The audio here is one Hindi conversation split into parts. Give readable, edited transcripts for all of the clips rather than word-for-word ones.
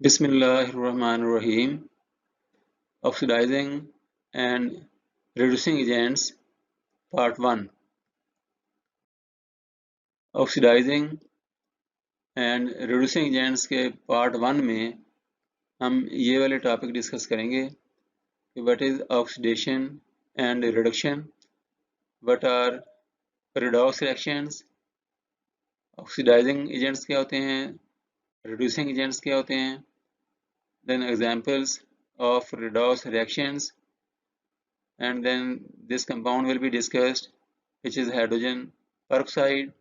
Bismillahirrahmanirrahim. Oxidizing and reducing agents Part 1. Oxidizing and reducing agents के पार्ट 1 में हम ये वाले टॉपिक डिस्कस करेंगे कि what is oxidation and reduction, what are redox reactions, oxidizing agents क्या होते हैं, रिड्यूसिंग एजेंट्स क्या होते हैं, then examples of redox reactions, and then this compound will be discussed, which is hydrogen peroxide,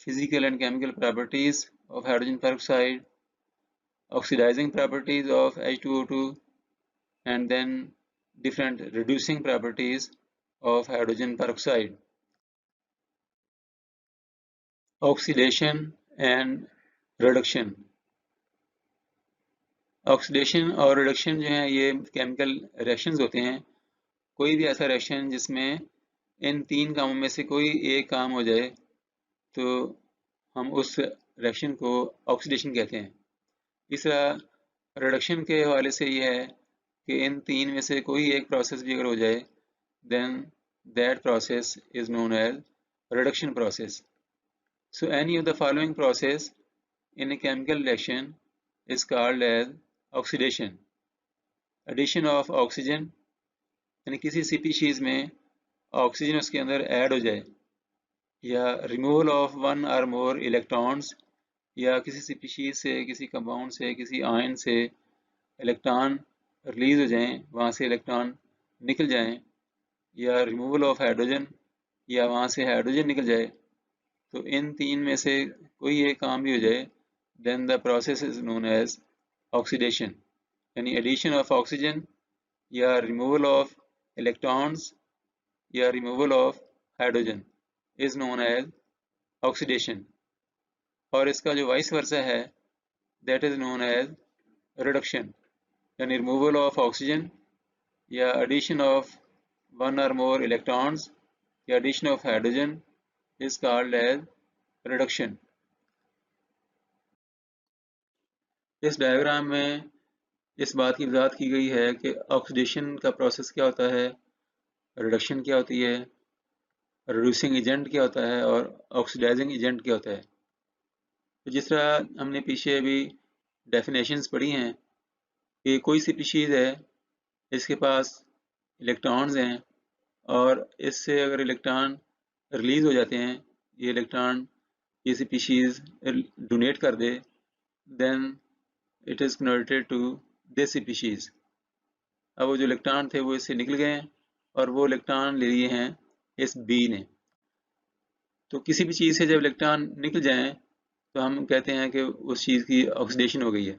physical and chemical properties of hydrogen peroxide, oxidizing properties of H2O2, and then different reducing properties of hydrogen peroxide. Oxidation and reduction. Oxidation और रिडक्शन जो है ये केमिकल रिएक्शंस होते हैं। कोई भी ऐसा रिएक्शन जिसमें इन तीन कामों में से कोई एक काम हो जाए तो हम उस रिएक्शन को ऑक्सीडेशन कहते हैं। इस तरह रिडक्शन के हवाले से यह है कि इन तीन में से कोई एक प्रोसेस भी अगर हो जाए then that process is known as reduction process. So any of the following process in a chemical reaction is called as oxidation. Addition of oxygen, यानी किसी स्पीशीज में ऑक्सीजन उसके अंदर ऐड हो जाए, या रिमूवल ऑफ वन और मोर इलेक्ट्रॉन्स, या किसी स्पीशीज से, किसी कंपाउंड से, किसी आयन से इलेक्ट्रॉन रिलीज हो जाएं, वहाँ से इलेक्ट्रॉन निकल जाएं, या रिमूवल ऑफ हाइड्रोजन, या वहाँ से हाइड्रोजन निकल जाए, तो इन तीन में से कोई एक काम भी हो जाए then the process is known as oxidation. यानी एडिशन ऑफ ऑक्सीजन या रिमूवल ऑफ इलेक्ट्रॉन्स या removal of hydrogen is known as oxidation. और इसका जो वाइस वर्सा है that is known as reduction, यानी रिमूवल ऑफ ऑक्सीजन या एडिशन ऑफ वन और मोर इलेक्ट्रॉन्स या addition of hydrogen is called as reduction. इस डायग्राम में इस बात की वजाहत की गई है कि ऑक्सीडेशन का प्रोसेस क्या होता है, रिडक्शन क्या होती है, रिड्यूसिंग एजेंट क्या होता है और ऑक्सीडाइजिंग एजेंट क्या होता है। तो जिस तरह हमने पीछे अभी डेफिनेशंस पढ़ी हैं कि कोई स्पीशीज़ है, इसके पास इलेक्ट्रॉन्स हैं और इससे अगर इलेक्ट्रॉन रिलीज़ हो जाते हैं, ये इलेक्ट्रॉन ये स्पीशीज़ डोनेट कर दे, then it is converted to this species. अब वो जो इलेक्ट्रॉन थे वो इससे निकल गए और वो इलेक्ट्रॉन ले लिए हैं इस बी ने। तो किसी भी चीज़ से जब इलेक्ट्रॉन निकल जाएं तो हम कहते हैं कि उस चीज़ की ऑक्सीडेशन हो गई है।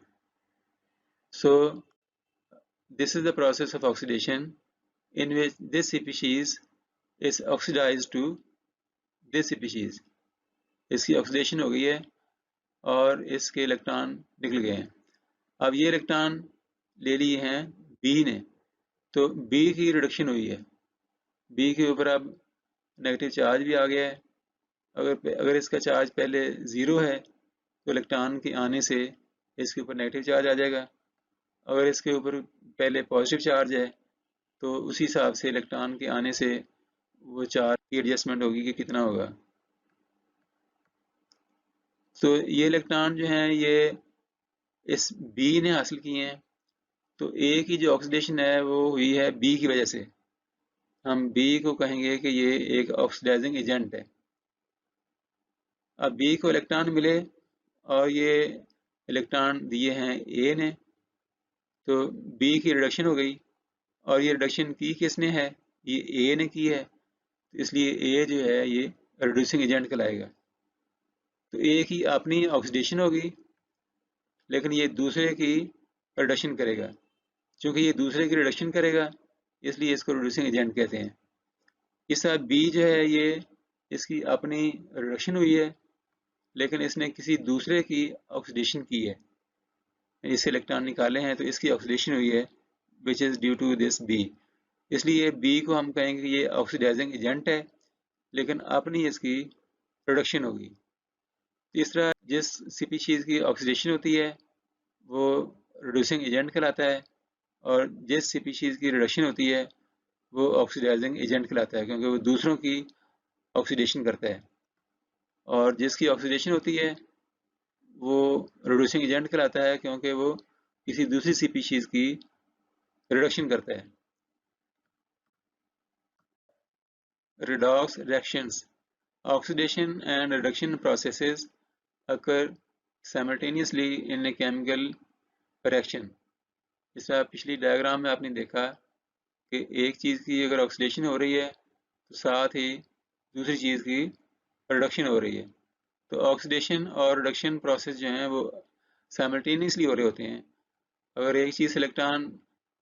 So this is the process of oxidation in which this species is oxidized to this species. इसकी ऑक्सीडेशन हो गई है और इसके इलेक्ट्रॉन निकल गए हैं। अब ये इलेक्ट्रॉन ले लिए हैं बी ने, तो बी की रिडक्शन हुई है, बी के ऊपर अब नेगेटिव चार्ज भी आ गया है। अगर इसका चार्ज पहले ज़ीरो है तो इलेक्ट्रॉन के आने से इसके ऊपर नेगेटिव चार्ज आ जाएगा। अगर इसके ऊपर पहले पॉजिटिव चार्ज है तो उसी हिसाब से इलेक्ट्रॉन के आने से वो चार्ज की एडजस्टमेंट होगी कि कितना होगा। तो ये इलेक्ट्रॉन जो हैं ये इस बी ने हासिल किए हैं, तो ए की जो ऑक्सीडेशन है वो हुई है बी की वजह से। हम बी को कहेंगे कि ये एक ऑक्सीडाइजिंग एजेंट है। अब बी को इलेक्ट्रॉन मिले और ये इलेक्ट्रॉन दिए हैं ए ने, तो बी की रिडक्शन हो गई और ये रिडक्शन की किसने है, ये ए ने की है, तो इसलिए ए जो है ये रिड्यूसिंग एजेंट कहलाएगा। तो ए की अपनी ऑक्सीडेशन होगी लेकिन ये दूसरे की रिडक्शन करेगा। क्योंकि ये दूसरे की रिडक्शन करेगा इसलिए इसको रिड्यूसिंग एजेंट कहते हैं। इस तरह बी जो है ये इसकी अपनी रिडक्शन हुई है लेकिन इसने किसी दूसरे की ऑक्सीडेशन की है, इससे इलेक्ट्रॉन निकाले हैं तो इसकी ऑक्सीडेशन हुई है which is due to this B. इसलिए बी को हम कहेंगे ये ऑक्सीडाइजिंग एजेंट है लेकिन अपनी इसकी रिडक्शन होगी। इस तरह जिस स्पीशीज़ की ऑक्सीडेशन होती है वो रिड्यूसिंग एजेंट कहलाता है, और जिस स्पीशीज़ की रिडक्शन होती है वो ऑक्सीडाइजिंग एजेंट कहलाता है, क्योंकि वो दूसरों की ऑक्सीडेशन करता है। और जिसकी ऑक्सीडेशन होती है वो रिड्यूसिंग एजेंट कहलाता है, क्योंकि वो किसी दूसरी स्पीशीज़ की रिडक्शन करता है। Redox reactions. Oxidation and reduction processes occur simultaneously in a chemical reaction. जैसा पिछली डायग्राम में आपने देखा कि एक चीज़ की अगर ऑक्सीडेशन हो रही है तो साथ ही दूसरी चीज़ की रिडक्शन हो रही है। तो ऑक्सीडेशन और रिडक्शन प्रोसेस जो हैं वो साइमल्टेनियसली हो रहे होते हैं। अगर एक चीज़ से इलेक्ट्रॉन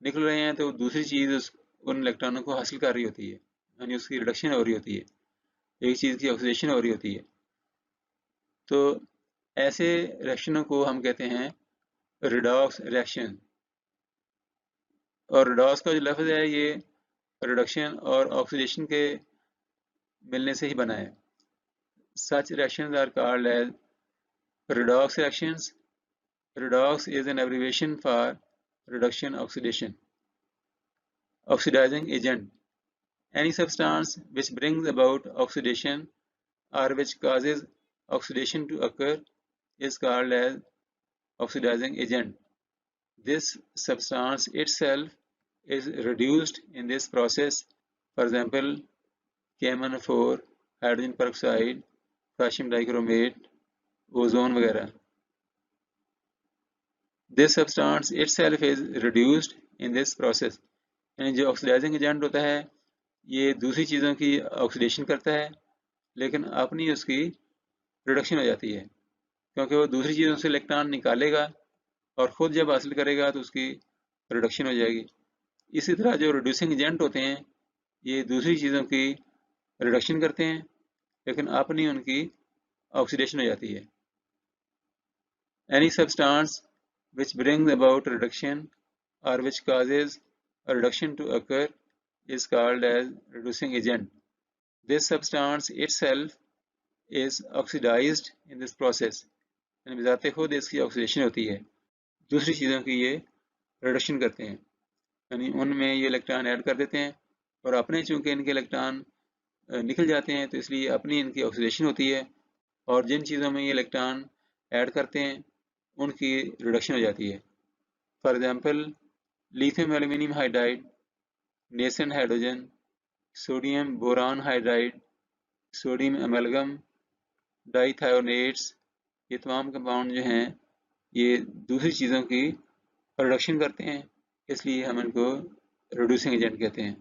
निकल रहे हैं तो दूसरी चीज़ उन इलेक्ट्रॉनों को हासिल कर रही होती है, यानी उसकी रिडक्शन हो रही होती है, एक चीज़ की ऑक्सीडेशन हो रही होती है। तो ऐसे रिएक्शनों को हम कहते हैं रिडॉक्स रिएक्शन। और रिडॉक्स का जो लफ्ज़ है ये रिडक्शन और ऑक्सीडेशन के मिलने से ही बना है। Such reactions are called as redox reactions. Redox is an abbreviation for reduction oxidation. Oxidizing agent. Any substance which brings about oxidation or which causes oxidation to occur is called as oxidizing agent. This substance itself is reduced in this process. For example, KMnO4, hydrogen peroxide, potassium dichromate, ozone वगैरह. This substance itself is reduced in this process. यानी जो ऑक्सीडाइजिंग एजेंट होता है ये दूसरी चीज़ों की ऑक्सीडेशन करता है, लेकिन अपनी उसकी रिडक्शन हो जाती है, क्योंकि वो दूसरी चीज़ों से इलेक्ट्रॉन निकालेगा और ख़ुद जब हासिल करेगा तो उसकी रिडक्शन हो जाएगी। इसी तरह जो रिड्यूसिंग एजेंट होते हैं ये दूसरी चीज़ों की रिडक्शन करते हैं, लेकिन अपनी उनकी ऑक्सीडेशन हो जाती है। Any substance which brings about reduction or which causes a reduction to occur is called as reducing agent. This substance itself is oxidized in this process. यानी बिज़ाते खुद इसकी ऑक्सीडेशन होती है, दूसरी चीज़ों की ये रिडक्शन करते हैं, यानी उनमें ये इलेक्ट्रॉन ऐड कर देते हैं और अपने चूंकि इनके इलेक्ट्रॉन निकल जाते हैं तो इसलिए अपनी इनकी ऑक्सीडेशन होती है, और जिन चीज़ों में ये इलेक्ट्रॉन ऐड करते हैं उनकी रिडक्शन हो जाती है। For example lithium aluminium hydride, nascent hydrogen, sodium boron hydride, sodium amalgam, dithionates, ये तमाम कंपाउंड जो हैं ये दूसरी चीज़ों की रिडक्शन करते हैं, इसलिए हम इनको रिड्यूसिंग एजेंट कहते हैं।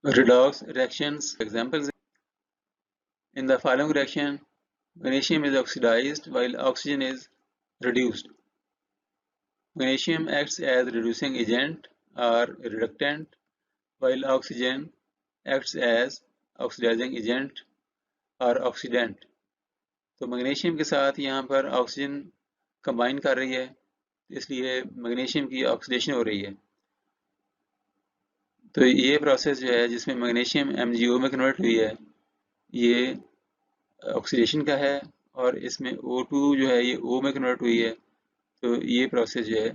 Redox reactions examples. In the following reaction, magnesium is oxidized while oxygen is reduced. Magnesium acts as reducing agent or reductant, while oxygen acts as oxidizing agent or oxidant. तो मैग्नीशियम के साथ यहाँ पर ऑक्सीजन कंबाइन कर रही है, इसलिए मैग्नीशियम की ऑक्सीडेशन हो रही है। तो ये प्रोसेस जो है जिसमें मैग्नीशियम MgO में कन्वर्ट हुई है ये ऑक्सीडेशन का है, और इसमें O2 जो है ये O में कन्वर्ट हुई है, तो ये प्रोसेस जो है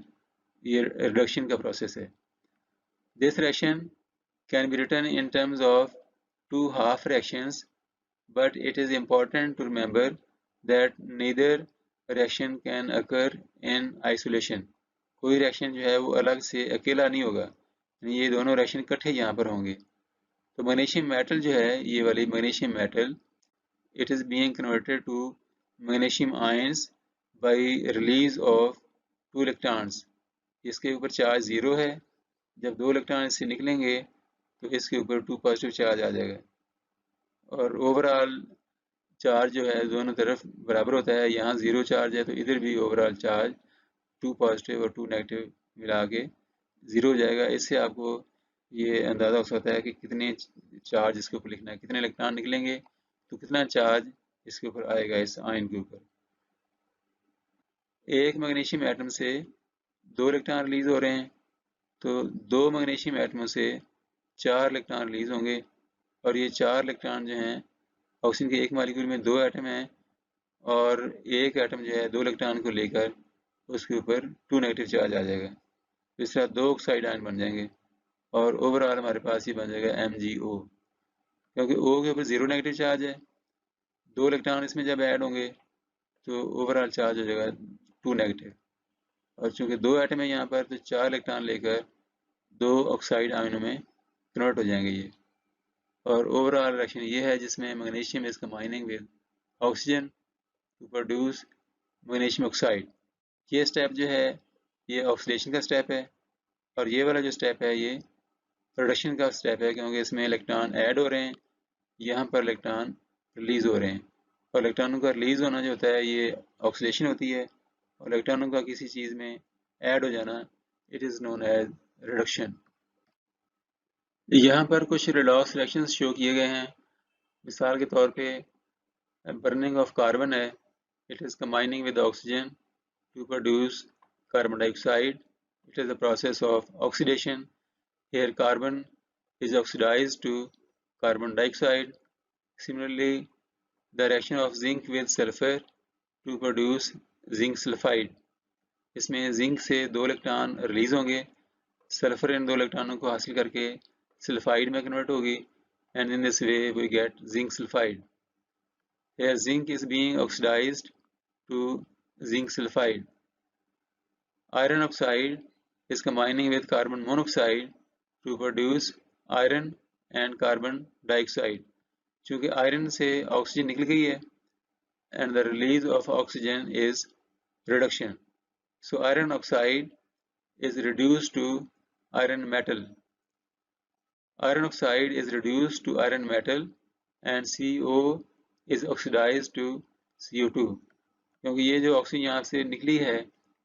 ये रिडक्शन का प्रोसेस है। This reaction can be written in terms of two half reactions, but it is important to remember that neither reaction can occur in isolation. कोई रिएक्शन जो है वो अलग से अकेला नहीं होगा, ये दोनों रिएक्शन इकट्ठे यहाँ पर होंगे। तो मैग्नीशियम मेटल जो है ये वाली magnesium metal, it is being converted to magnesium ions by release of 2 electrons. इसके ऊपर चार्ज 0 है, जब 2 इलेक्ट्रॉन इससे निकलेंगे तो इसके ऊपर 2 पॉजिटिव चार्ज आ जाएगा, और ओवरऑल चार्ज जो है दोनों तरफ बराबर होता है। यहाँ 0 चार्ज है तो इधर भी ओवरऑल चार्ज 2 पॉजिटिव और 2 नेगेटिव मिला के 0 हो जाएगा। इससे आपको ये अंदाज़ा हो सकता है कि कितने चार्ज इसके ऊपर लिखना है, कितने इलेक्ट्रॉन निकलेंगे तो कितना चार्ज इसके ऊपर आएगा इस आयन के ऊपर। एक मैग्नीशियम एटम से 2 इलेक्ट्रॉन रिलीज हो रहे हैं, तो 2 मैग्नीशियम एटमों से 4 इलेक्ट्रॉन रिलीज होंगे, और ये 4 इलेक्ट्रॉन जो हैं ऑक्सीजन के एक मॉलिक्यूल में 2 एटम हैं, और एक एटम जो है 2 इलेक्ट्रॉन को लेकर उसके ऊपर 2 नेगेटिव चार्ज आ जाएगा। तो इस तरह 2 ऑक्साइड आयन बन जाएंगे और ओवरऑल हमारे पास ये बन जाएगा MgO, क्योंकि O के ऊपर 0 नेगेटिव चार्ज है, 2 इलेक्ट्रॉन इसमें जब ऐड होंगे तो ओवरऑल चार्ज हो जाएगा 2 नेगेटिव, और चूंकि 2 एटम है यहाँ पर तो 4 इलेक्ट्रॉन लेकर 2 ऑक्साइड आयनों में कन्वर्ट हो जाएंगे ये। और ओवरऑल रिएक्शन ये है जिसमें magnesium is combining with oxygen to produce magnesium oxide. ये स्टेप जो है ये ऑक्सीडेशन का स्टेप है, और ये वाला जो स्टेप है ये प्रोडक्शन का स्टेप है, क्योंकि इसमें इलेक्ट्रॉन ऐड हो रहे हैं, यहाँ पर इलेक्ट्रॉन रिलीज हो रहे हैं। और इलेक्ट्रॉनों का रिलीज होना जो होता है ये ऑक्सीडेशन होती है, और इलेक्ट्रॉनों का किसी चीज़ में ऐड हो जाना it is known as reduction. यहाँ पर कुछ रेडॉक्स रिएक्शंस शो किए गए हैं। मिसाल के तौर पे बर्निंग ऑफ कार्बन है, it is combining with oxygen to produce carbon dioxide. It is a process of oxidation. Here carbon is oxidized to carbon dioxide. Similarly, the reaction of zinc with sulfur to produce zinc sulfide. इसमें जिंक से 2 इलेक्ट्रॉन रिलीज होंगे, सल्फर इन 2 इलेक्ट्रॉनों को हासिल करके सल्फाइड में कन्वर्ट होगी, and in this way we get zinc sulfide. Here zinc is being oxidized to zinc sulfide. Iron oxide is combining with carbon monoxide to produce iron and carbon dioxide. चूँकि आयरन से ऑक्सीजन निकल गई है and the release of oxygen is reduction. So iron oxide is reduced to iron metal. Iron oxide is reduced to iron metal and CO is oxidized to CO2. क्योंकि ये जो ऑक्सीजन यहाँ से निकली है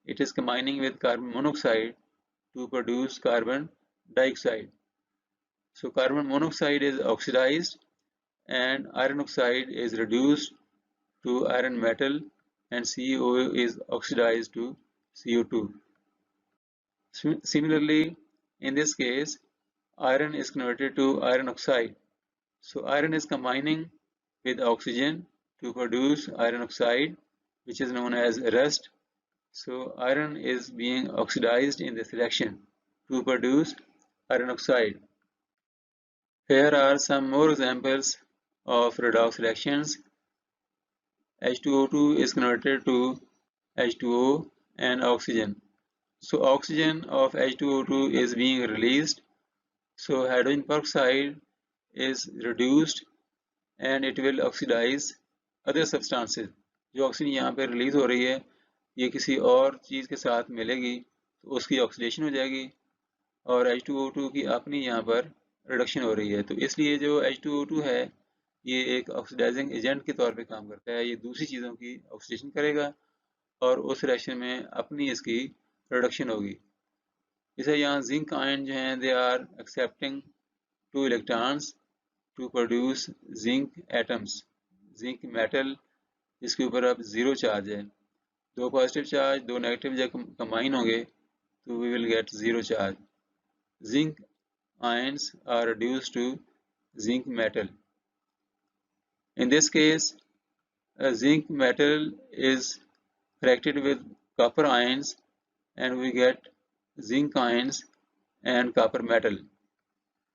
it is combining with carbon monoxide to produce carbon dioxide. So carbon monoxide is oxidized and iron oxide is reduced to iron metal and CO is oxidized to CO2. Similarly, in this case, iron is converted to iron oxide. So iron is combining with oxygen to produce iron oxide, which is known as rust. So iron is being oxidized in this reaction to produce iron oxide. Here are some more examples of redox reactions. H2O2 is converted to H2O and oxygen. So oxygen of H2O2 is being released. So hydrogen peroxide is reduced and it will oxidize other substances. जो ऑक्सीजन यहाँ पे रिलीज हो रही है ये किसी और चीज़ के साथ मिलेगी तो उसकी ऑक्सीडेशन हो जाएगी, और H2O2 की अपनी यहाँ पर रिडक्शन हो रही है। तो इसलिए जो H2O2 है ये एक ऑक्सीडाइजिंग एजेंट के तौर पे काम करता है, ये दूसरी चीज़ों की ऑक्सीडेशन करेगा और उस रिएक्शन में अपनी इसकी रिडक्शन होगी। जैसे यहाँ जिंक आयन जो हैं they are accepting 2 electrons to produce zinc atoms. Zinc metal जिसके ऊपर अब 0 चार्ज है, 2 पॉजिटिव चार्ज 2 नेगेटिव जब कंबाइन होंगे तो we will get 0 charge. Zinc ions are reduced to zinc metal. In this case, a zinc metal is reacted with copper ions and we get zinc ions and copper metal.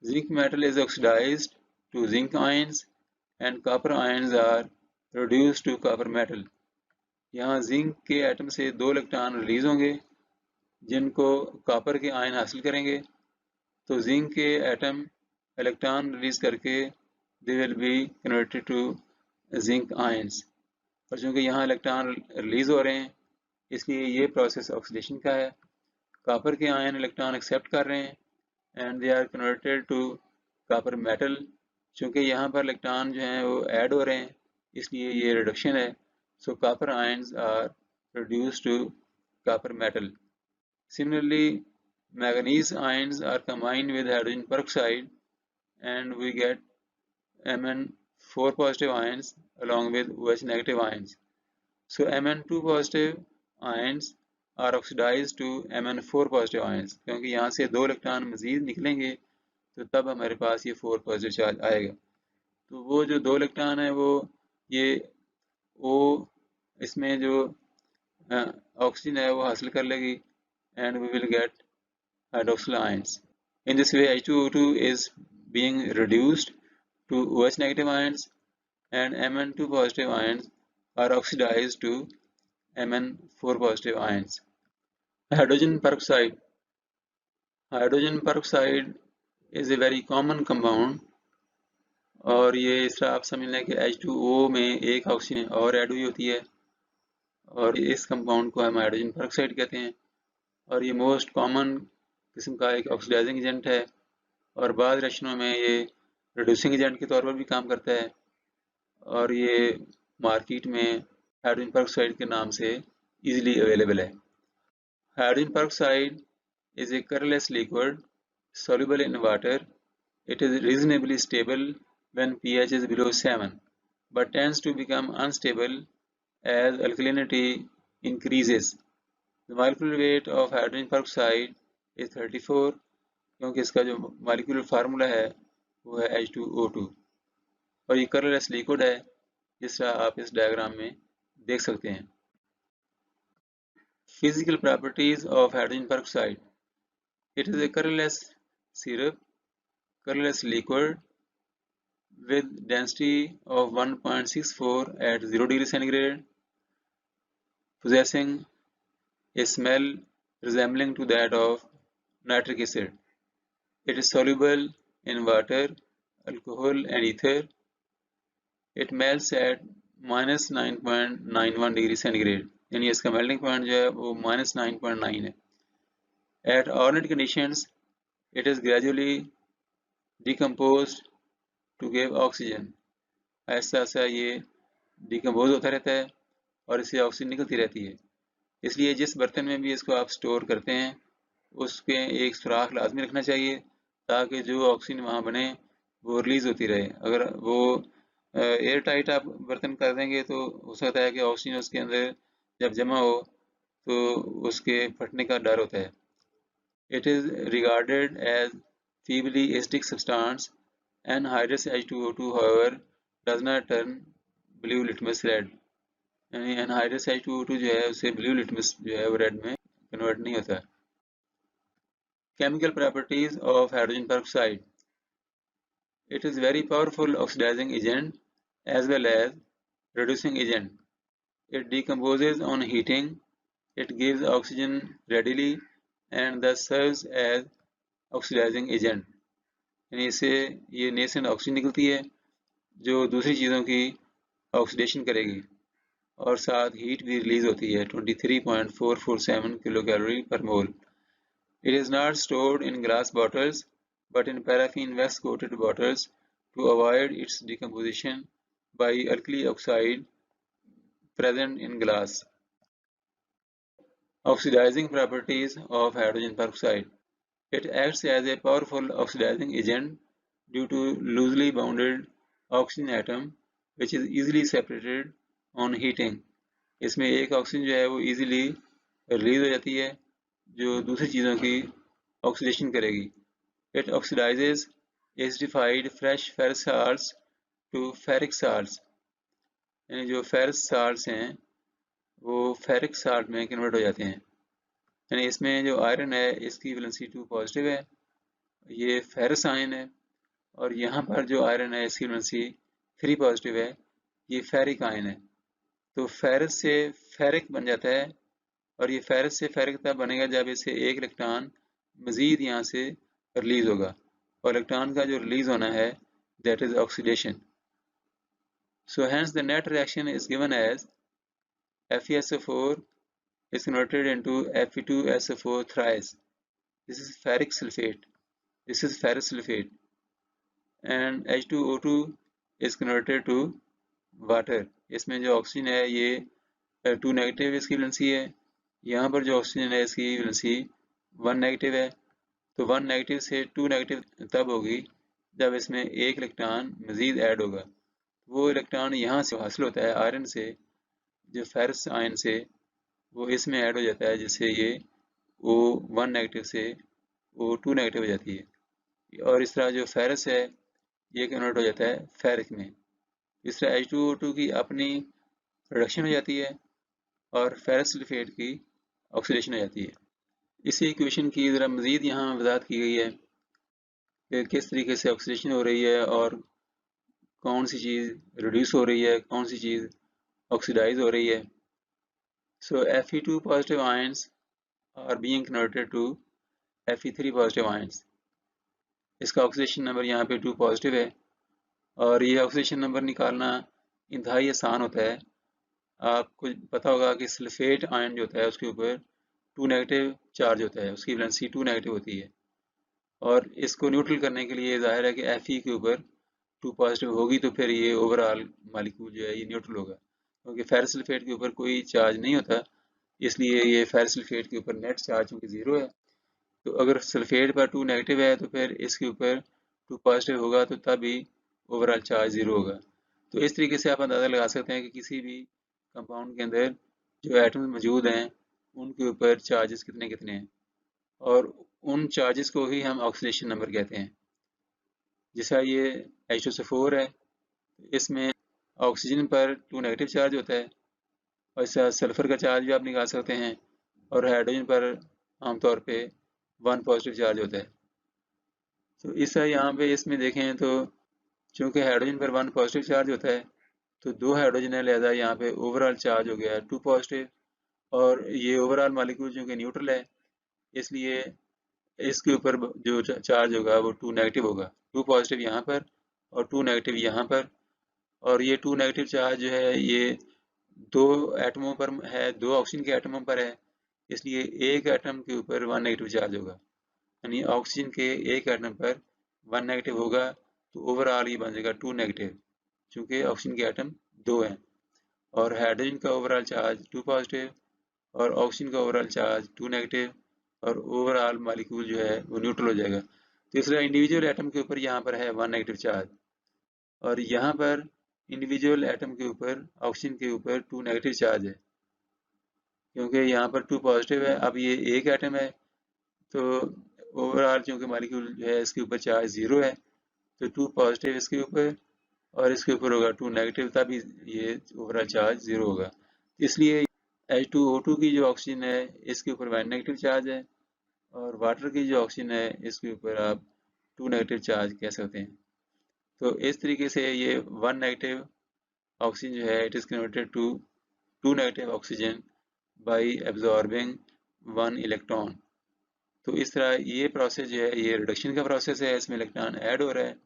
Zinc metal is oxidized to zinc ions and copper ions are reduced to copper metal. यहाँ जिंक के एटम से 2 इलेक्ट्रॉन रिलीज होंगे जिनको कॉपर के आयन हासिल करेंगे, तो जिंक के एटम इलेक्ट्रॉन रिलीज करके they will be converted to zinc ions. और चूँकि यहाँ इलेक्ट्रॉन रिलीज हो रहे हैं इसलिए ये प्रोसेस ऑक्सीडेशन का है। कॉपर के आयन इलेक्ट्रॉन एक्सेप्ट कर रहे हैं and they are converted to copper metal. चूँकि यहाँ पर इलेक्ट्रॉन जो हैं वो ऐड हो रहे हैं इसलिए ये रिडक्शन है। So copper ions are reduced to copper metal. Similarly, manganese ions are combined with hydrogen peroxide and we get Mn4 positive ions along with OH negative ions. So Mn2 positive ions are oxidized to Mn4 positive ions, क्योंकि यहाँ से 2 इलेक्ट्रॉन मजीद निकलेंगे तो तब हमारे पास ये 4 पॉजिटिव चार्ज आएगा। तो वो जो 2 इलेक्ट्रॉन है वो ये O इसमें जो ऑक्सीजन है वो हासिल कर लेगी and we will get hydroxyl ions. In this way H2O2 is being reduced to OH negative ions and Mn2 positive ions are oxidized to Mn4 positive ions. Hydrogen peroxide. Hydrogen peroxide is a very common compound और ये इस तरह आप समझ लें कि H2O में एक ऑक्सीजन और ऐड हुई होती है और इस कंपाउंड को हम हाइड्रोजन पेरोक्साइड कहते हैं और ये मोस्ट कॉमन किस्म का एक ऑक्सीडाइजिंग एजेंट है और बाद रिएक्शनों में ये रिड्यूसिंग एजेंट के तौर पर भी काम करता है और ये मार्केट में हाइड्रोजन पेरोक्साइड के नाम से इजीली अवेलेबल है। Hydrogen peroxide is a colorless liquid soluble in water. It is reasonably stable when pH is below 7 but tends to become unstable as alkalinity increases. The molecular weight of hydrogen peroxide is 34 क्योंकि इसका जो molecular formula है वो है H2O2 और ये colorless liquid है जिस तरह आप इस डायग्राम में देख सकते हैं। Physical properties of hydrogen peroxide. It is a colorless syrup, colorless liquid with density of 1.64 at 0 degree centigrade, possessing a smell resembling to that of nitric acid. It is soluble in water, alcohol and ether. It melts at minus 9.91 degree centigrade. यानी इसका मेल्टिंग पॉइंट जो है वो -9.9 है। At ordinary conditions, it is gradually decomposed to give oxygen. ऐसा ऐसा ये डिकम्पोज होता रहता है और इससे ऑक्सीजन निकलती रहती है। इसलिए जिस बर्तन में भी इसको आप स्टोर करते हैं उसके एक सुराख लाजमी रखना चाहिए ताकि जो ऑक्सीजन वहाँ बने वो रिलीज़ होती रहे। अगर वो एयर टाइट आप बर्तन कर देंगे तो हो सकता है कि ऑक्सीजन उसके अंदर जब जमा हो तो उसके फटने का डर होता है। It is regarded as feebly acidic substance. Anhydrous H2O2 however does not turn blue litmus red. यानी anhydrous H2O2 जो है उसे blue litmus जो है वो red में कन्वर्ट नहीं होता। Chemical properties of hydrogen peroxide. It is very powerful oxidizing agent as well as reducing agent. It decomposes on heating. It gives oxygen readily and thus serves as oxidizing agent. यानी इससे ये नेसेंट ऑक्सीजन निकलती है जो दूसरी चीज़ों की ऑक्सीडेशन करेगी और साथ हीट भी रिलीज होती है 23.447 किलो कैलोरी पर मोल। It is not stored in glass bottles but in paraffin wax coated bottles to avoid its decomposition by alkali oxide present in glass. Oxidizing properties of hydrogen peroxide. It acts as a powerful oxidizing agent due to loosely bounded oxygen atom which is easily separated on heating. इसमें एक ऑक्सीजन जो है वो easily रिलीज हो जाती है जो दूसरी चीज़ों की ऑक्सीडेशन करेगी। It oxidizes acidified fresh ferrous salts to ferric salts. यानी जो ferrous salts हैं वो ferric salt में कन्वर्ट हो जाते हैं। यानी इसमें जो आयरन है इसकी वैलेंसी 2 पॉजिटिव है, ये फेरस आयन है और यहाँ पर जो आयरन है इसकी वैलेंसी 3 पॉजिटिव है, ये फेरिक आयन है। तो फेरस से फेरिक बन जाता है और ये फेरस से फेरिक तब बनेगा जब इसे एक इलेक्ट्रॉन मजीद यहाँ से रिलीज होगा और इलेक्ट्रॉन का जो रिलीज होना है that is oxidation. So hence the net reaction is given as FeSO4 is converted into Fe2SO4 thrice. This is ferric sulfate. This is ferrous sulfate. And H2O2 is converted to water. इसमें जो ऑक्सीजन है ये 2 नेगेटिव इसकी वैलेंसी है, यहाँ पर जो ऑक्सीजन है इसकी वैलेंसी 1 नेगेटिव है। तो 1 नेगेटिव से 2 नेगेटिव तब होगी जब इसमें एक इलेक्ट्रॉन मजीद ऐड होगा। वो इलेक्ट्रॉन यहाँ से हासिल होता है आयरन से, जो फेरस आयन से, वो इसमें ऐड हो जाता है जिससे ये O1 नेगेटिव से O2 नेगेटिव हो जाती है और इस तरह जो फेरस है ये कन्वर्ट हो जाता है फेरिक में। इस तरह H2O2 की अपनी रिडक्शन हो जाती है और फेरस सल्फेट की ऑक्सीडेशन हो जाती है। इसी इक्वेशन की ज़रा मज़ीद यहाँ वजाहत की गई है कि किस तरीके से ऑक्सीडेशन हो रही है और कौन सी चीज़ रिड्यूस हो रही है, कौन सी चीज़ ऑक्सीडाइज हो रही है। So Fe2 positive ions are being converted to Fe3 positive ions. इसका ऑक्सीडेशन नंबर यहाँ पे 2 पॉजिटिव है और ये ऑक्सीडेशन नंबर निकालना इंतहाई आसान होता है। आपको पता होगा कि सल्फेट आयन जो होता है उसके ऊपर 2 नेगेटिव चार्ज होता है, उसकी वैलेंसी 2 नेगेटिव होती है और इसको न्यूट्रल करने के लिए जाहिर है कि Fe के ऊपर 2 पॉजिटिव होगी तो फिर ये ओवरऑल मालिक्यूल जो है ये न्यूट्रल होगा, क्योंकि फेरस सल्फेट के ऊपर कोई चार्ज नहीं होता, इसलिए ये फेरस सल्फेट के ऊपर नेट चार्ज चूँकि ज़ीरो है। तो अगर सल्फेट पर 2 नेगेटिव है तो फिर इसके ऊपर 2 पॉजिटिव होगा तो तब ही ओवरऑल चार्ज ज़ीरो होगा। तो इस तरीके से आप अंदाज़ा लगा सकते हैं कि किसी भी कंपाउंड के अंदर जो एटम्स मौजूद हैं उनके ऊपर चार्जेस कितने कितने हैं और उन चार्जेस को ही हम ऑक्सीडेशन नंबर कहते हैं। जैसा ये H2SO4 है, इसमें ऑक्सीजन पर 2 नेगेटिव चार्ज होता है और इसका सल्फर का चार्ज भी आप निकाल सकते हैं और हाइड्रोजन पर आमतौर पे 1 पॉजिटिव चार्ज होता है। तो इस यहाँ पे इसमें देखें तो चूंकि हाइड्रोजन पर 1 पॉजिटिव चार्ज होता है तो 2 हाइड्रोजन है, लिहाजा यहाँ पे ओवरऑल चार्ज हो गया 2 पॉजिटिव और ये ओवरऑल मॉलिक्यूल चूंकि न्यूट्रल है इसलिए इसके ऊपर जो चार्ज होगा वो 2 नेगेटिव होगा, 2 पॉजिटिव यहाँ पर और 2 नेगेटिव यहाँ पर। और ये 2 नेगेटिव चार्ज जो है ये 2 एटमों पर है, 2 ऑक्सीजन के एटमों पर है, इसलिए एक एटम के ऊपर 1 नेगेटिव चार्ज होगा, यानी ऑक्सीजन के एक एटम पर 1 नेगेटिव होगा तो ओवरऑल ये बन जाएगा 2 नेगेटिव, चूँकि ऑक्सीजन के एटम 2 हैं और हाइड्रोजन का ओवरऑल चार्ज 2 पॉजिटिव और ऑक्सीजन का ओवरऑल चार्ज 2 नेगेटिव और ओवरऑल मॉलिक्यूल जो है वो न्यूट्रल हो जाएगा। तीसरा इंडिविजुअल एटम के ऊपर यहाँ पर है 1 नेगेटिव चार्ज और यहाँ पर इंडिविजुअल एटम के ऊपर ऑक्सीजन के ऊपर 2 नेगेटिव चार्ज है, क्योंकि यहाँ पर 2 पॉजिटिव है। अब ये एक एटम है तो ओवरऑल चूँकि मॉलिक्यूल जो है इसके ऊपर चार्ज ज़ीरो है तो 2 पॉजिटिव इसके ऊपर और इसके ऊपर होगा 2 नेगेटिव, तभी ये ओवरऑल चार्ज ज़ीरो होगा। इसलिए H2O2 की जो ऑक्सीजन है इसके ऊपर 1 नेगेटिव चार्ज है और वाटर की जो ऑक्सीजन है इसके ऊपर आप 2 नेगेटिव चार्ज कह सकते हैं। तो इस तरीके से ये 1 नेगेटिव ऑक्सीजन जो है it is converted to 2 negative oxygen by absorbing 1 electron. तो इस तरह ये प्रोसेस जो है ये रिडक्शन का प्रोसेस है, इसमें इलेक्ट्रॉन ऐड हो रहा है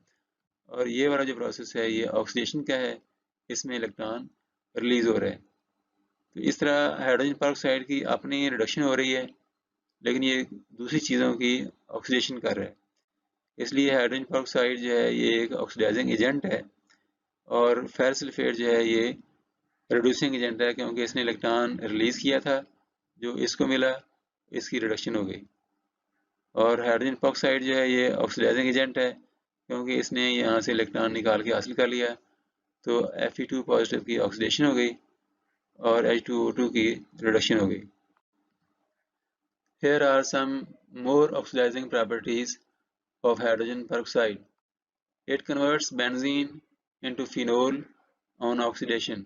और ये वाला जो प्रोसेस है ये ऑक्सीडेशन का है, इसमें इलेक्ट्रॉन रिलीज हो रहा है। तो इस तरह हाइड्रोजन पेरोक्साइड की अपनी रिडक्शन हो रही है लेकिन ये दूसरी चीज़ों की ऑक्सीडेशन कर रहा है, इसलिए हाइड्रोजन पेरोक्साइड जो है ये एक ऑक्सीडाइजिंग एजेंट है और फेरस सल्फेट जो है ये रिड्यूसिंग एजेंट है, क्योंकि इसने इलेक्ट्रॉन रिलीज किया था, जो इसको मिला इसकी रिडक्शन हो गई। और हाइड्रोजन पेरोक्साइड जो है ये ऑक्सीडाइजिंग एजेंट है, क्योंकि इसने यहाँ से इलेक्ट्रॉन निकाल के हासिल कर लिया, तो Fe2 पॉजिटिव की ऑक्सीडेशन हो गई और H2O2 की रिडक्शन हो गई। Here are some more oxidizing properties of hydrogen peroxide. It converts benzene into phenol on oxidation.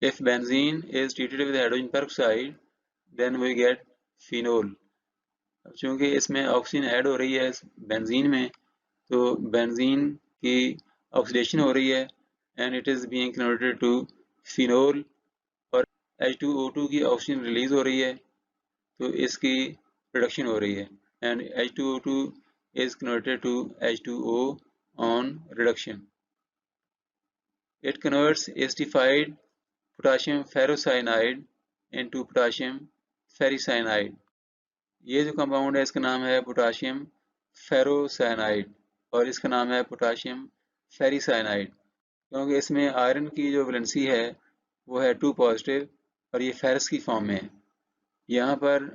If benzene is treated with hydrogen peroxide, then we get phenol. चूँकि इसमें ऑक्सीजन ऐड हो रही है बेंजीन में, तो बेंजीन की ऑक्सीडेशन हो रही है and it is being converted to phenol और H2O2 की ऑक्सीजन रिलीज हो रही है तो इसकी रिडक्शन हो रही है and H2O2 is converted to H2O on reduction. It converts acidified potassium ferrocyanide into potassium ferricyanide. ये जो कंपाउंड है इसका नाम है पोटाशियम फेरोसाइनाइड और इसका नाम है पोटाशियम फेरिसाइनाइड, क्योंकि इसमें आयरन की जो वैलेंसी है वो है 2 पॉजिटिव और ये फेरस की फॉर्म में है। यहाँ पर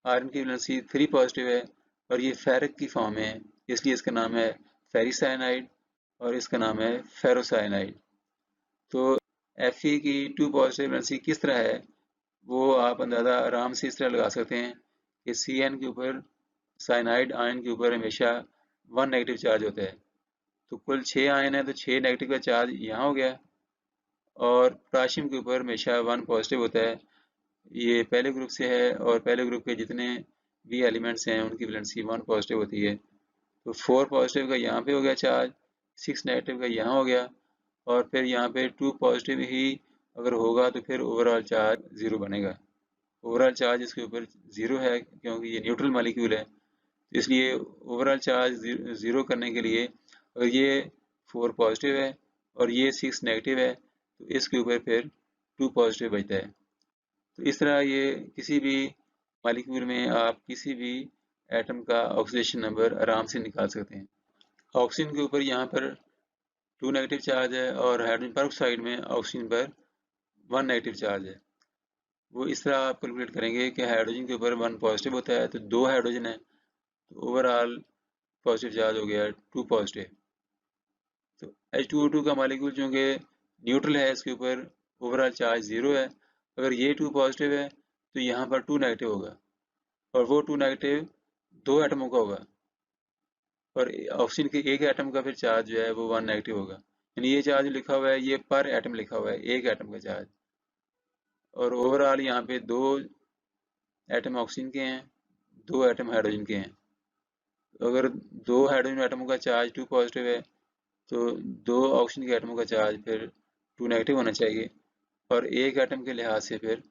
आयरन की वैलेंसी 3 पॉजिटिव है और ये फेरिक की फॉर्म में है, इसलिए इसका नाम है फेरिसाइनाइड और इसका नाम है फेरोसाइनाइड। तो Fe की 2 पॉजिटिव वैलेंसी किस तरह है वो आप अंदाज़ा आराम से इस तरह लगा सकते हैं कि Cn के ऊपर साइनाइड आयन के ऊपर हमेशा 1 नेगेटिव चार्ज होता है, तो कुल 6 आयन है तो 6 नेगेटिव का चार्ज यहाँ हो गया और पोटाशियम के ऊपर हमेशा 1 पॉजिटिव होता है, ये पहले ग्रुप से है और पहले ग्रुप के जितने भी एलिमेंट्स हैं उनकी वैलेंसी 1 पॉजिटिव होती है। तो 4 पॉजिटिव का यहाँ पे हो गया चार्ज, 6 नेगेटिव का यहाँ हो गया, और फिर यहाँ पे 2 पॉजिटिव ही अगर होगा तो फिर ओवरऑल चार्ज 0 बनेगा। ओवरऑल चार्ज इसके ऊपर 0 है क्योंकि ये न्यूट्रल मॉलिक्यूल है, तो इसलिए ओवरऑल चार्ज 0 करने के लिए अगर ये 4 पॉजिटिव है और ये 6 नेगेटिव है तो इसके ऊपर फिर 2 पॉजिटिव बचता है। तो इस तरह ये किसी भी मॉलिक्यूल में आप किसी भी एटम का ऑक्सीडेशन नंबर आराम से निकाल सकते हैं। ऑक्सीजन के ऊपर यहाँ पर 2 नेगेटिव चार्ज है और हाइड्रोजन पेरोक्साइड में ऑक्सीजन पर 1 नेगेटिव चार्ज है। वो इस तरह आप कैलकुलेट करेंगे कि हाइड्रोजन के ऊपर 1 पॉजिटिव होता है तो 2 हाइड्रोजन है, तो ओवरऑल पॉजिटिव चार्ज हो गया 2 पॉजिटिव। तो H2O2 का मॉलिक्यूल चूँकि न्यूट्रल है, इसके ऊपर ओवरऑल चार्ज 0 है। अगर ये 2 पॉजिटिव है तो यहाँ पर 2 नेगेटिव होगा, और वो 2 नेगेटिव 2 एटमों का होगा, और ऑक्सीजन के एक एटम का फिर चार्ज जो है वो 1 नेगेटिव होगा। यानी ये चार्ज लिखा हुआ है ये पर एटम लिखा हुआ है, एक एटम का चार्ज, और ओवरऑल यहाँ पे 2 एटम ऑक्सीजन के हैं, 2 एटम हाइड्रोजन के हैं। अगर 2 हाइड्रोजन एटमों का चार्ज 2 पॉजिटिव है तो 2 ऑक्सीजन के एटमों का चार्ज फिर 2 नेगेटिव होना चाहिए, और एक एटम के लिहाज से फिर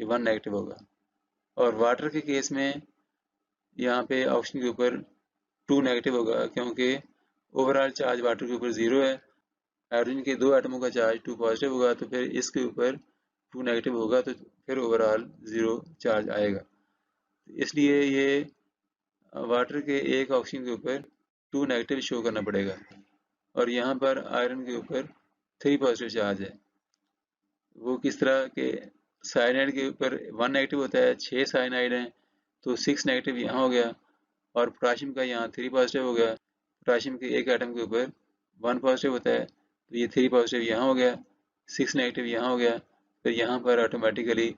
ये 1 नेगेटिव होगा। और वाटर के केस में यहाँ पे ऑक्सीजन के ऊपर 2 नेगेटिव होगा क्योंकि ओवरऑल चार्ज वाटर के ऊपर 0 है। हाइड्रोजन के 2 एटमों का चार्ज 2 पॉजिटिव होगा तो फिर इसके ऊपर 2 नेगेटिव होगा, तो फिर ओवरऑल 0 चार्ज आएगा। इसलिए ये वाटर के एक ऑक्सीजन के ऊपर 2 नेगेटिव शो करना पड़ेगा, और यहाँ पर आयरन के ऊपर 3 पॉजिटिव चार्ज है। वो किस तरह के साइनाइड के ऊपर 1 नेगेटिव होता है, 6 साइनाइड हैं तो 6 नेगेटिव यहाँ हो गया, और पोटाशियम का यहाँ 3 पॉजिटिव हो गया। पोटाशियम के एक एटम के ऊपर 1 पॉजिटिव होता है तो ये 3 पॉजिटिव यहाँ हो गया, 6 नेगेटिव यहाँ हो गया, फिर यहाँ पर ऑटोमेटिकली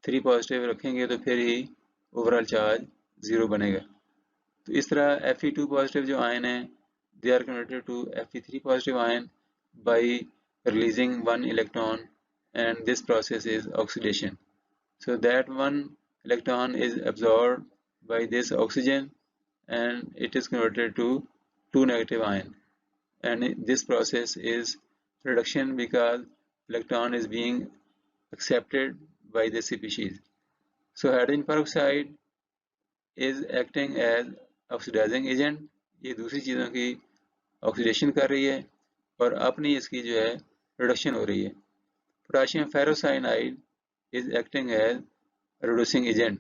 3 पॉजिटिव रखेंगे तो फिर ही ओवरऑल चार्ज 0 बनेगा। तो इस तरह Fe2 पॉजिटिव जो आयन है they are converted to Fe3 positive ion by releasing one electron, and this process is oxidation. So that one electron is absorbed by this oxygen and it is converted to 2 negative ion, and this process is reduction because electron is being accepted by the species. So hydrogen peroxide is acting as oxidizing agent, ये दूसरी चीज़ों की ऑक्सीडेशन कर रही है और अपनी इसकी जो है रिडक्शन हो रही है। Potassium ferrocyanide is acting as reducing agent,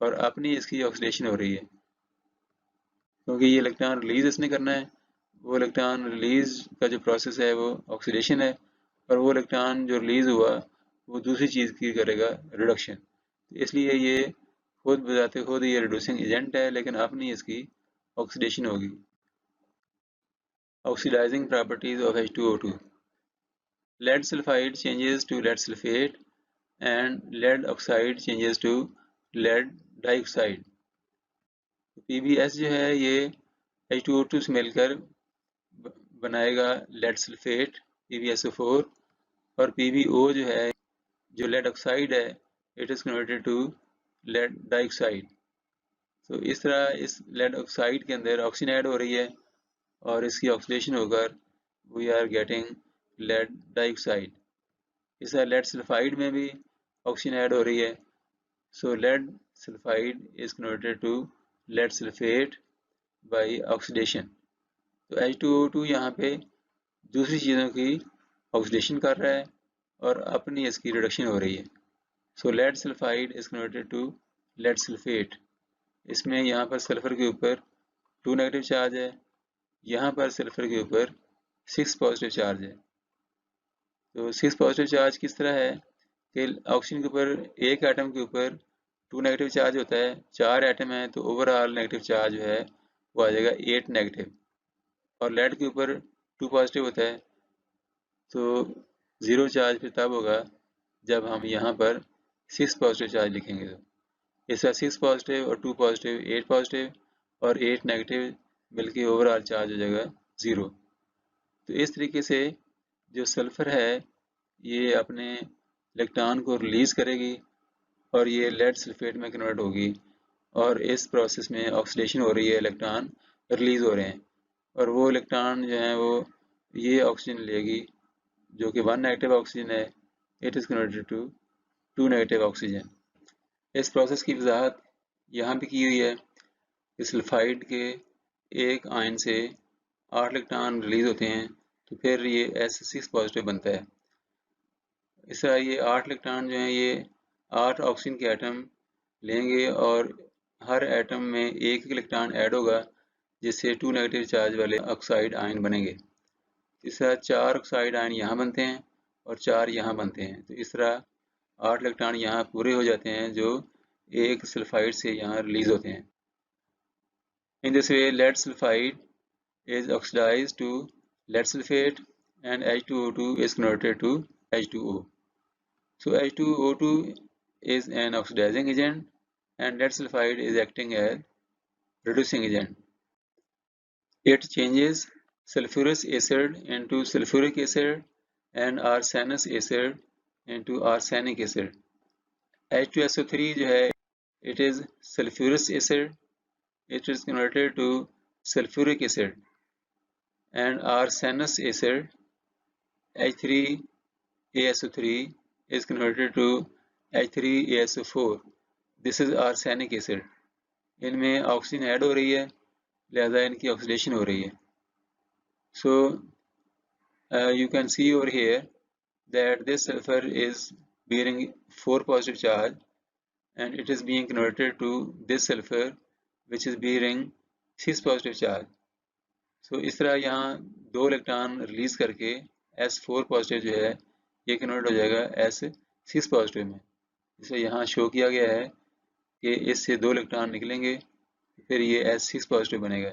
और अपनी इसकी ऑक्सीडेशन हो रही है क्योंकि ये इलेक्ट्रॉन रिलीज इसने करना है। वो इलेक्ट्रॉन रिलीज का जो प्रोसेस है वो ऑक्सीडेशन है, और वो इलेक्ट्रॉन जो रिलीज हुआ वो दूसरी चीज़ की करेगा रिडक्शन। इसलिए ये खुद बजाते खुद ये रिड्यूसिंग एजेंट है, लेकिन अपनी इसकी ऑक्सीडेशन होगी। Oxidizing properties of H2O2. Lead sulfide changes to lead sulfate and lead oxide changes to lead dioxide. PbS जो है ये H2O2 से मिलकर बनाएगा lead sulfate PbSO4, और PbO जो है जो lead oxide है it is converted to lead dioxide. तो इस तरह इस lead oxide के अंदर ऑक्सीजन ऐड हो रही है और इसकी ऑक्सीडेशन होकर we are getting lead dioxide. इस लेड सल्फाइड में भी ऑक्सीजन ऐड हो रही है, so lead sulphide is converted to lead sulphate by oxidation. तो H2O2 यहाँ पे दूसरी चीज़ों की ऑक्सीडेशन कर रहा है और अपनी इसकी रिडक्शन हो रही है। So lead sulphide is converted to lead sulphate. इसमें यहाँ पर सल्फर के ऊपर 2 नेगेटिव चार्ज है, यहाँ पर सल्फर के ऊपर 6 पॉजिटिव चार्ज है। तो 6 पॉजिटिव चार्ज किस तरह है कि ऑक्सीजन के ऊपर एक एटम के ऊपर 2 नेगेटिव चार्ज होता है, 4 एटम है तो ओवरऑल नेगेटिव चार्ज जो है वो आ जाएगा 8 नेगेटिव, और लेड के ऊपर 2 पॉजिटिव होता है तो 0 चार्ज फिर तब होगा जब हम यहाँ पर 6 पॉजिटिव चार्ज लिखेंगे। तो इस तरह 6 पॉजिटिव और 2 पॉजिटिव 8 पॉजिटिव और 8 नेगेटिव मिलके ओवरऑल चार्ज हो जाएगा 0। तो इस तरीके से जो सल्फर है ये अपने इलेक्ट्रॉन को रिलीज करेगी और ये लेड सल्फेट में कन्वर्ट होगी, और इस प्रोसेस में ऑक्सीडेशन हो रही है, इलेक्ट्रॉन रिलीज हो रहे हैं, और वो इलेक्ट्रॉन जो है वो ये ऑक्सीजन लेगी जो कि 1 नेगेटिव ऑक्सीजन है, it is converted to 2 negative oxygen. इस प्रोसेस की वजाहत यहाँ पे की हुई है कि सल्फाइड के एक आयन से 8 इलेक्ट्रॉन रिलीज होते हैं, तो फिर ये S6 पॉजिटिव बनता है। इस तरह ये 8 इलेक्ट्रॉन जो हैं ये 8 ऑक्सीजन के एटम लेंगे, और हर एटम में एक इलेक्ट्रॉन ऐड होगा, जिससे 2 नेगेटिव चार्ज वाले ऑक्साइड आयन बनेंगे। इस तरह 4 ऑक्साइड आयन यहाँ बनते हैं और 4 यहाँ बनते हैं, तो इस तरह 8 इलेक्ट्रॉन यहाँ पूरे हो जाते हैं जो एक सल्फाइड से यहाँ रिलीज होते हैं। In this way lead sulphide is oxidized to lead sulfate and H2O2 is converted to H2O. So H2O2 is an oxidizing agent and lead sulfide is acting as reducing agent. It changes sulfurous acid into sulfuric acid and arsenous acid into arsenic acid. H2SO3 जो है it is sulfurous acid, it is converted to sulfuric acid, and arsenous acid H3ASO3 is converted to H3ASO4. This is arsenic acid. इनमें ऑक्सीजन ऐड हो रही है, लिहाजा इनकी ऑक्सीडेशन हो रही है. So you can see over here that this sulfur is bearing 4 positive charge and it is being converted to this sulfur which is bearing 6 positive charge. So इस तरह यहाँ 2 इलेक्ट्रॉन रिलीज करके S4 पॉजिटिव जो है ये कन्वर्ट हो जाएगा S6 पॉजिटिव में. इसे यहाँ शो किया गया है कि इससे 2 इलेक्ट्रॉन निकलेंगे, फिर ये S6 पॉजिटिव बनेगा,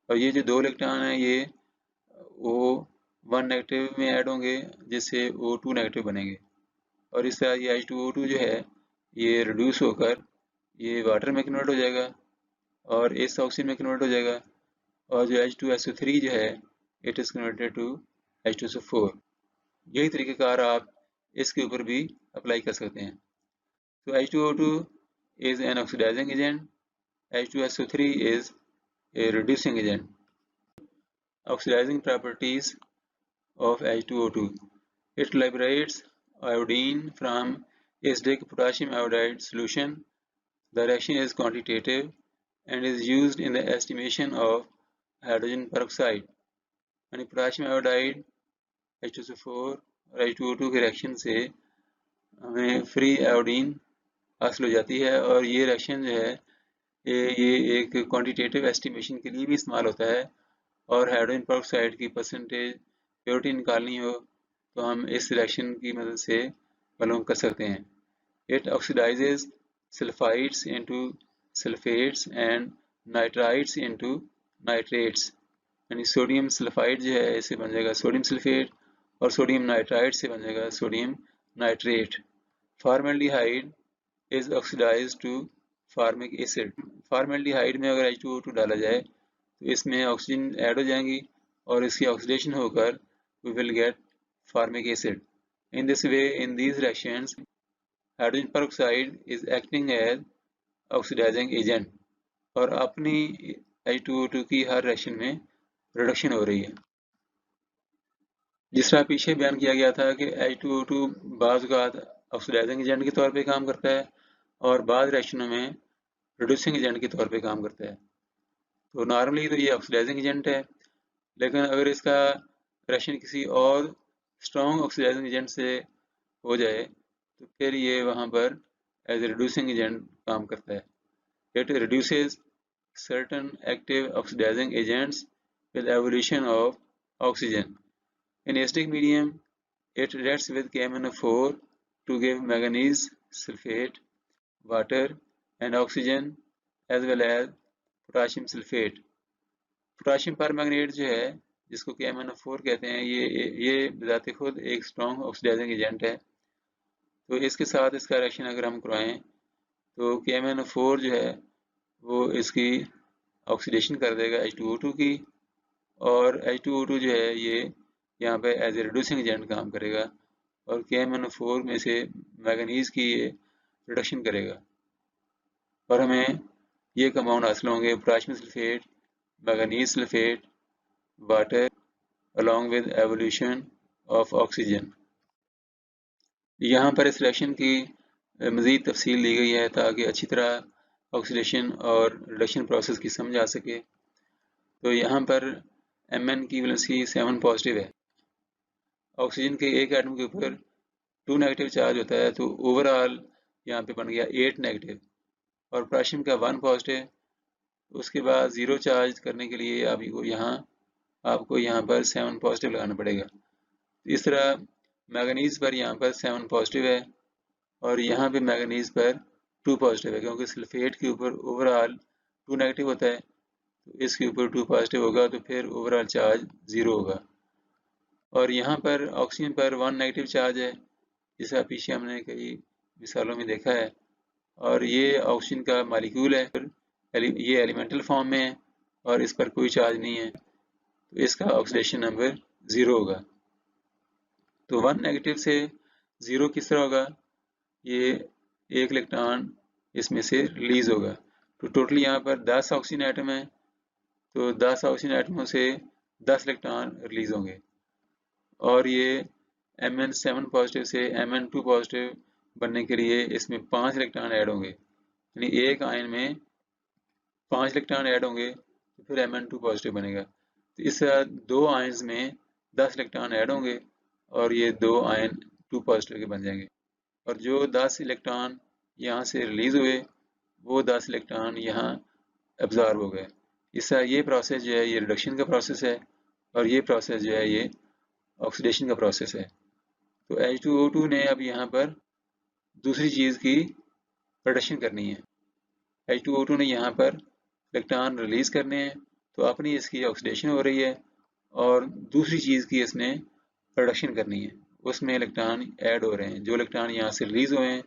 और ये जो 2 इलेक्ट्रॉन हैं ये O1 नेगेटिव में ऐड होंगे, जिससे O2 नेगेटिव बनेंगे, और इस तरह ये H2O2 जो है ये रिड्यूस होकर ये वाटर में कन्वर्ट हो जाएगा और इस ऑक्सीजन में कन्वर्ट हो जाएगा, और जो H2SO3 जो है it is converted to H2SO4. यही तरीक़ेकार आप इसके ऊपर भी अप्लाई कर सकते हैं. So H2O2 is an oxidizing agent, H2SO3 is a reducing agent. Oxidizing properties of H2O2. It liberates iodine from acidic potassium iodide solution. The reaction is quantitative and is used in the estimation of hydrogen peroxide. यानी पोटाशियम आयोडाइड H2SO4 और H2O2 के रिएक्शन से हमें फ्री आयोडीन हासिल हो जाती है, और ये रिएक्शन जो है ये एक क्वांटिटेटिव एस्टिमेशन के लिए भी इस्तेमाल होता है, और हाइड्रोजन पेरोक्साइड की परसेंटेज प्योरिटी निकालनी हो तो हम इस रिएक्शन की मदद से मालूम कर सकते हैं. It oxidises sulphides into sulphates and nitrides into nitrates, यानी सोडियम सल्फाइड जो है इसे बन जाएगा सोडियम सल्फेट, और सोडियम नाइट्राइड से बन जाएगा sodium nitrate. Formaldehyde is oxidise to formic acid. Formaldehyde में अगर H2O2 डाला जाए तो इसमें ऑक्सीजन ऐड हो जाएंगी और इसकी ऑक्सीडेशन होकर we will get formic acid. In this way in these reactions hydrogen peroxide is acting as oxidising agent, और अपनी H2O2 की हर रिएक्शन में रिडक्शन हो रही है. जिस तरह पीछे बयान किया गया था कि H2O2 बाज़ औक़ात ऑक्सीडाइजिंग एजेंट के तौर पे काम करता है और बाद रिएक्शनों में रिड्यूसिंग एजेंट के तौर पे काम करता है. तो नॉर्मली तो ये ऑक्सीडाइजिंग एजेंट है, लेकिन अगर इसका रिएक्शन किसी और स्ट्रॉन्ग ऑक्सीडाइजिंग एजेंट से हो जाए तो फिर ये वहाँ पर एज ए रिड्यूसिंग एजेंट काम करता है. It reduces certain active oxidizing agents with evolution of oxygen. In acidic medium, it reacts with KMnO4 to give manganese sulfate, water and oxygen as well as potassium sulfate. Potassium permanganate जो है जिसको KMnO4 कहते हैं ये ज़ाते खुद एक स्ट्रॉन्ग ऑक्सीडाइजिंग एजेंट है. तो इसके साथ इसका रिएक्शन अगर हम करवाएं तो KMnO4 जो है वो इसकी ऑक्सीडेशन कर देगा H2O2 की, और H2O2 जो है ये यहाँ पे एज ए रिड्यूसिंग एजेंट काम करेगा, और KMnO4 में से मैंगनीज की ये रिडक्शन करेगा और हमें ये कंपाउंड हासिल होंगे potassium sulphate, manganese sulphate, water along with evolution of oxygen. यहाँ पर इस रिएक्शन की मज़ीद तफसील दी गई है ताकि अच्छी तरह ऑक्सीडेशन और रिडक्शन प्रोसेस की समझ आ सके। तो यहाँ पर Mn की वैलेंसी 7 पॉजिटिव है। ऑक्सीजन के एक एटम के ऊपर 2 नेगेटिव चार्ज होता है, तो ओवरऑल यहाँ पे बन गया 8 नेगेटिव और पोटेशियम का 1 पॉजिटिव। उसके बाद 0 चार्ज करने के लिए आपको यहाँ पर 7 पॉजिटिव लगाना पड़ेगा। इस तरह मैंगनीज पर यहाँ पर 7 पॉजिटिव है और यहाँ पे मैंगनीज पर 2 पॉजिटिव है, क्योंकि सल्फेट के ऊपर ओवरऑल 2 नेगेटिव होता है, तो इसके ऊपर 2 पॉजिटिव होगा तो फिर ओवरऑल चार्ज 0 होगा। और यहाँ पर ऑक्सीजन पर 1 नेगेटिव चार्ज है, जिसका पीछे हमने कई मिसालों में देखा है, और ये ऑक्सीजन का मालिक्यूल है, ये एलिमेंटल फॉर्म में है और इस पर कोई चार्ज नहीं है, तो इसका ऑक्सीडेशन नंबर 0 होगा। तो 1 नेगेटिव से 0 किस तरह होगा, ये एक इलेक्ट्रॉन इसमें से रिलीज होगा। तो टोटल यहाँ पर 10 ऑक्सीजन एटम है, तो 10 ऑक्सीजन एटमों से 10 इलेक्ट्रॉन रिलीज होंगे और ये Mn7 पॉजिटिव से Mn2 पॉजिटिव बनने के लिए इसमें 5 इलेक्ट्रॉन ऐड होंगे, यानी एक आयन में 5 इलेक्ट्रॉन ऐड होंगे तो फिर Mn2 पॉजिटिव बनेगा। तो इस तरह 2 आयन्स में 10 इलेक्ट्रॉन ऐड होंगे और ये 2 आयन 2 पॉजिटिव के बन जाएंगे और जो 10 इलेक्ट्रॉन यहाँ से रिलीज हुए वो 10 इलेक्ट्रॉन यहाँ एब्जॉर्ब हो गए। इस तरह ये प्रोसेस जो है ये रिडक्शन का प्रोसेस है और ये प्रोसेस जो है ये ऑक्सीडेशन का प्रोसेस है। तो H2O2 ने अब यहाँ पर दूसरी चीज़ की प्रोडक्शन करनी है। H2O2 ने यहाँ पर इलेक्ट्रॉन रिलीज करने हैं, तो अपनी इसकी ऑक्सीडेशन हो रही है और दूसरी चीज़ की इसने प्रोडक्शन करनी है, उसमें इलेक्ट्रॉन ऐड हो रहे हैं। जो इलेक्ट्रॉन यहाँ से रिलीज हुए हैं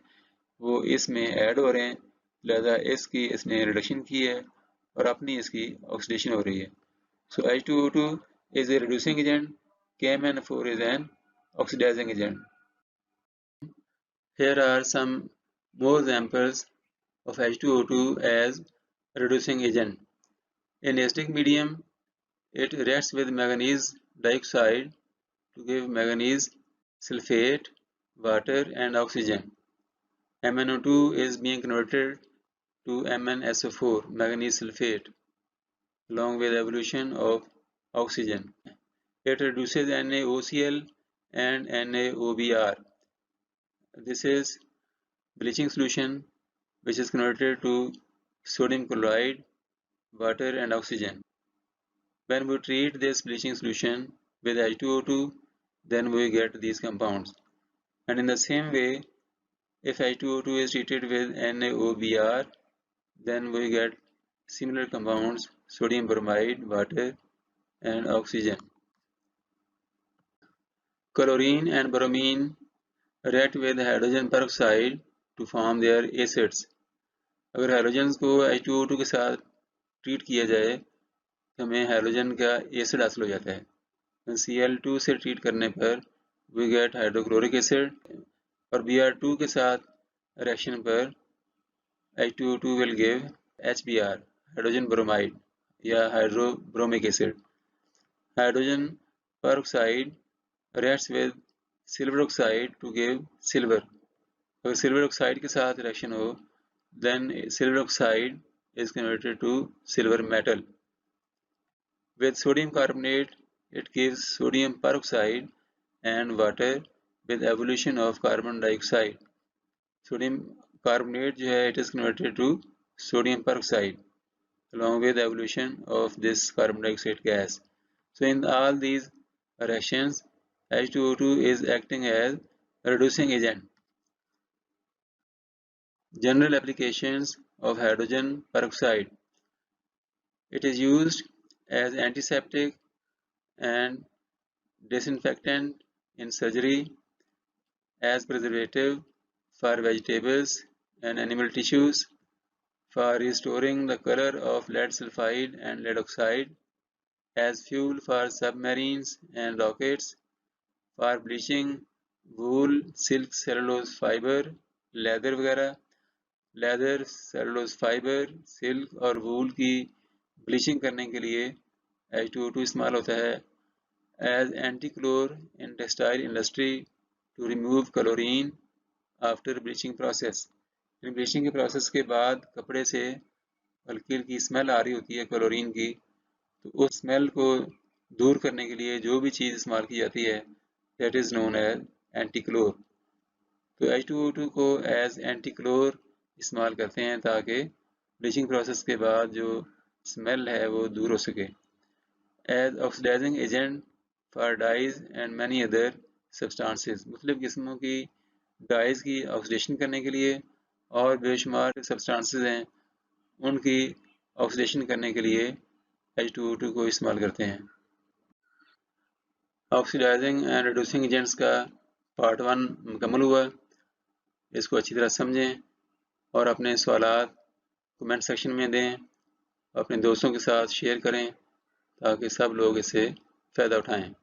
वो इसमें ऐड हो रहे हैं, लिहाजा इसकी इसने रिडक्शन की है और अपनी इसकी ऑक्सीडेशन हो रही है। So H2O2 is a reducing agent, KMnO4 is an oxidizing agent. Here are some more examples of H2O2 as a reducing agent. In acidic medium, it reacts with manganese dioxide to give manganese sulfate, water and oxygen. MnO2 is being converted to MnSO4, manganese sulfate, along with evolution of oxygen. It reduces NaOCl and NaOBr. This is bleaching solution which is converted to sodium chloride, water and oxygen. When we treat this bleaching solution with H2O2, then we get these compounds. And in the same way, if H2O2 is treated with NaOBr, then we get similar compounds, sodium bromide, water and oxygen. Chlorine and bromine react with hydrogen peroxide to form their acids. अगर हाइड्रोजन को H2O2 के साथ ट्रीट किया जाए तो हमें हाइड्रोजन का एसिड हासिल हो जाता है। Cl2 से ट्रीट करने पर वी गेट हाइड्रोक्लोरिक एसिड और Br2 के साथ रिएक्शन पर H2O2 will give HBr, hydrogen bromide या hydrobromic acid. Hydrogen peroxide reacts with silver oxide to give silver. अगर सिल्वर ऑक्साइड के साथ रिएक्शन हो then silver oxide is converted to silver metal. With sodium carbonate it gives sodium peroxide and water with evolution of carbon dioxide. Sodium carbonate जो है it is converted to sodium peroxide along with evolution of this carbon dioxide gas. So in all these reactions H2O2 is acting as a reducing agent. General applications of hydrogen peroxide. It is used as antiseptic and disinfectant in surgery, as preservative for vegetables and animal tissues, for restoring the color of lead sulfide and lead oxide, as fuel for submarines and rockets, for bleaching wool, silk, cellulose fiber, leather वगैरह, लेदर, सेलुलोज फाइबर, सिल्क और वूल की ब्लीचिंग करने के लिए H2O2 इस्तेमाल होता है। As antichlor in textile industry to remove chlorine after bleaching process. Bleaching के प्रोसेस के बाद कपड़े से हल्की हल्की स्मेल आ रही होती है क्लोरीन की, तो उस स्मेल को दूर करने के लिए जो भी चीज़ इस्तेमाल की जाती है दैट इज़ नोन एज एंटी-क्लोर। तो H2O2 को एज एंटी-क्लोर इस्तेमाल करते हैं ताकि ब्लीचिंग प्रोसेस के बाद जो स्मेल है वो दूर हो सके। As oxidising agent for dyes and many other substances, मुख्तलिफ किस्मों की डाइज की ऑक्सीडेशन करने के लिए और बेशुमार सब्सटेंसेस हैं उनकी ऑक्सीडेशन करने के लिए H2O2 को इस्तेमाल करते हैं। ऑक्सीडाइजिंग एंड रिड्यूसिंग एजेंट्स का पार्ट 1 मुकम्मल हुआ। इसको अच्छी तरह समझें और अपने सवालात कमेंट सेक्शन में दें, अपने दोस्तों के साथ शेयर करें ताकि सब लोग इससे फ़ायदा उठाएं।